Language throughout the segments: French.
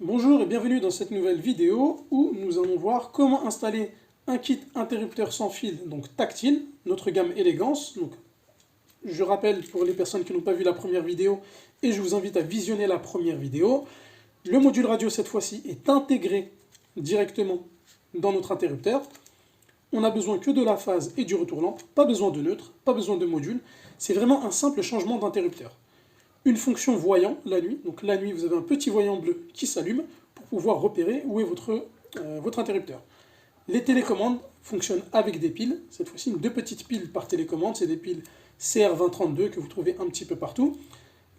Bonjour et bienvenue dans cette nouvelle vidéo où nous allons voir comment installer un kit interrupteur sans fil, donc tactile, notre gamme Élégance. Donc, je rappelle pour les personnes qui n'ont pas vu la première vidéo et je vous invite à visionner la première vidéo. Le module radio cette fois-ci est intégré directement dans notre interrupteur. On n'a besoin que de la phase et du retour lampe, pas besoin de neutre, pas besoin de module. C'est vraiment un simple changement d'interrupteur. Une fonction voyant la nuit. Donc la nuit, vous avez un petit voyant bleu qui s'allume pour pouvoir repérer où est votre interrupteur. Les télécommandes fonctionnent avec des piles. Cette fois-ci, deux petites piles par télécommande. C'est des piles CR2032 que vous trouvez un petit peu partout.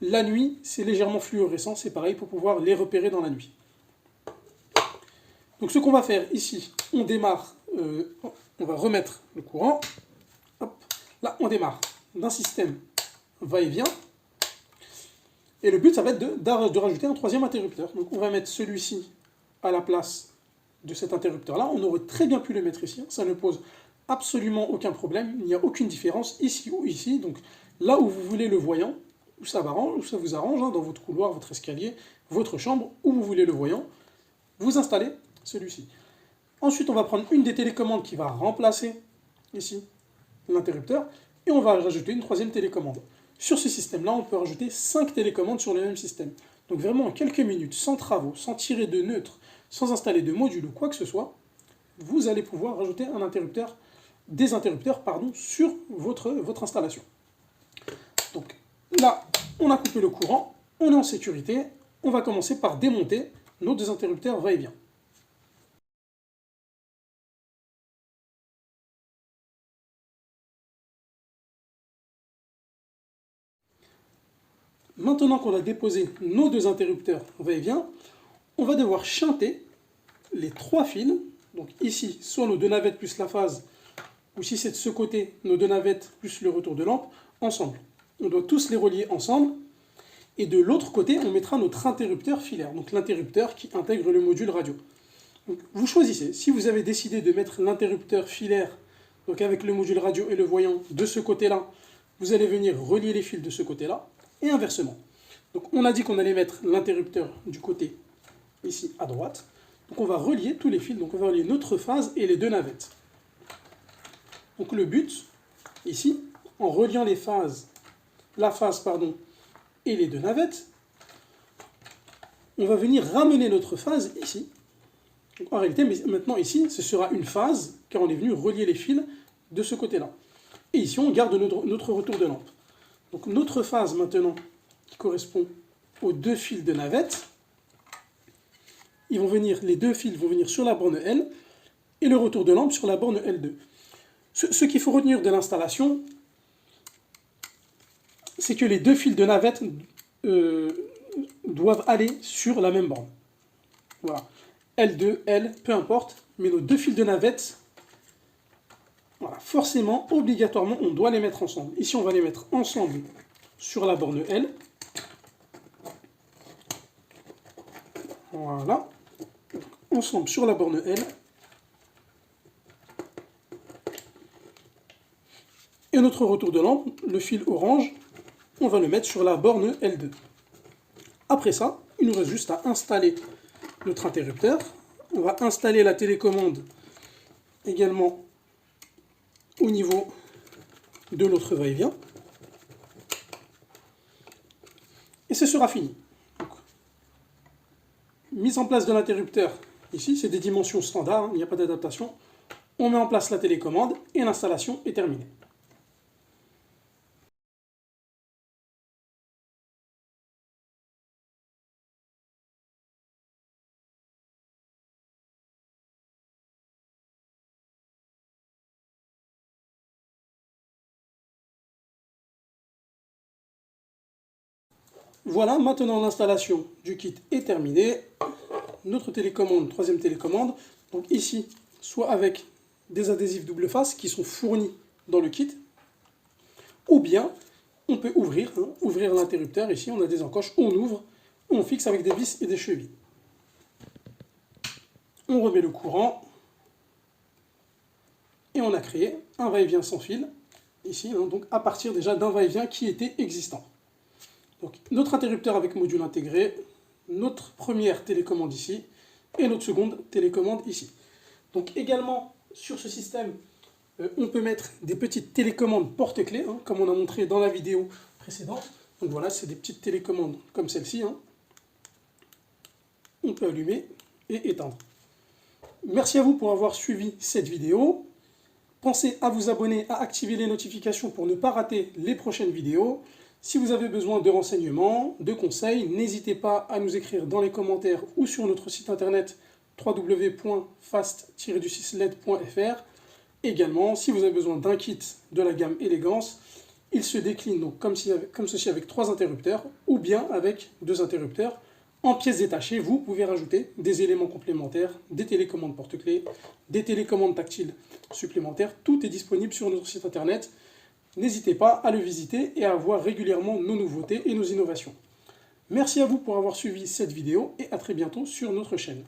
La nuit, c'est légèrement fluorescent. C'est pareil pour pouvoir les repérer dans la nuit. Donc ce qu'on va faire ici, on démarre, on va remettre le courant. Hop. Là, on démarre d'un système va-et-vient. Et le but, ça va être de rajouter un troisième interrupteur. Donc on va mettre celui-ci à la place de cet interrupteur-là. On aurait très bien pu le mettre ici. Ça ne pose absolument aucun problème. Il n'y a aucune différence ici ou ici. Donc là où vous voulez le voyant, où ça vous arrange, hein, dans votre couloir, votre escalier, votre chambre, où vous voulez le voyant, vous installez celui-ci. Ensuite, on va prendre une des télécommandes qui va remplacer ici l'interrupteur. Et on va rajouter une troisième télécommande. Sur ce système-là, on peut rajouter 5 télécommandes sur le même système. Donc vraiment, en quelques minutes, sans travaux, sans tirer de neutre, sans installer de module ou quoi que ce soit, vous allez pouvoir rajouter des interrupteurs sur votre installation. Donc là, on a coupé le courant, on est en sécurité. On va commencer par démonter nos deux interrupteurs va-et-vient. Maintenant qu'on a déposé nos deux interrupteurs va-et-vient, on va devoir shunter les trois fils. Donc ici, soit nos deux navettes plus la phase, ou si c'est de ce côté, nos deux navettes plus le retour de lampe, ensemble. On doit tous les relier ensemble. Et de l'autre côté, on mettra notre interrupteur filaire, donc l'interrupteur qui intègre le module radio. Donc vous choisissez. Si vous avez décidé de mettre l'interrupteur filaire, donc avec le module radio et le voyant, de ce côté-là, vous allez venir relier les fils de ce côté-là. Et inversement. Donc on a dit qu'on allait mettre l'interrupteur du côté ici à droite. Donc on va relier tous les fils, donc on va relier notre phase et les deux navettes. Donc le but, ici, en reliant la phase et les deux navettes, on va venir ramener notre phase ici. Donc en réalité, maintenant ici, ce sera une phase, car on est venu relier les fils de ce côté-là. Et ici, on garde notre retour de lampe. Donc notre phase maintenant, qui correspond aux deux fils de navette, les deux fils vont venir sur la borne L, et le retour de lampe sur la borne L2. Ce qu'il faut retenir de l'installation, c'est que les deux fils de navette doivent aller sur la même borne. Voilà. L2, L, peu importe, mais nos deux fils de navette, voilà, forcément, obligatoirement, on doit les mettre ensemble. Ici, on va les mettre ensemble sur la borne L. Voilà. Ensemble sur la borne L. Et notre retour de lampe, le fil orange, on va le mettre sur la borne L2. Après ça, il nous reste juste à installer notre interrupteur. On va installer la télécommande également au niveau de notre va-et-vient. Et ce sera fini. Donc, mise en place de l'interrupteur, ici, c'est des dimensions standards, hein, il n'y a pas d'adaptation. On met en place la télécommande et l'installation est terminée. Voilà, maintenant l'installation du kit est terminée. Notre télécommande, troisième télécommande, donc ici, soit avec des adhésifs double face qui sont fournis dans le kit, ou bien on peut ouvrir l'interrupteur. Ici, on a des encoches, on ouvre, on fixe avec des vis et des chevilles. On remet le courant, et on a créé un va-et-vient sans fil, ici, hein, donc à partir déjà d'un va-et-vient qui était existant. Donc, notre interrupteur avec module intégré, notre première télécommande ici et notre seconde télécommande ici. Donc également sur ce système, on peut mettre des petites télécommandes porte-clés, hein, comme on a montré dans la vidéo précédente. Donc voilà, c'est des petites télécommandes comme celle-ci. Hein. On peut allumer et éteindre. Merci à vous pour avoir suivi cette vidéo. Pensez à vous abonner, à activer les notifications pour ne pas rater les prochaines vidéos. Si vous avez besoin de renseignements, de conseils, n'hésitez pas à nous écrire dans les commentaires ou sur notre site internet www.fast-led.fr. Également, si vous avez besoin d'un kit de la gamme Élégance, il se décline donc comme ceci avec 3 interrupteurs ou bien avec 2 interrupteurs. En pièces détachées, vous pouvez rajouter des éléments complémentaires, des télécommandes porte-clés, des télécommandes tactiles supplémentaires. Tout est disponible sur notre site internet. N'hésitez pas à le visiter et à voir régulièrement nos nouveautés et nos innovations. Merci à vous pour avoir suivi cette vidéo et à très bientôt sur notre chaîne.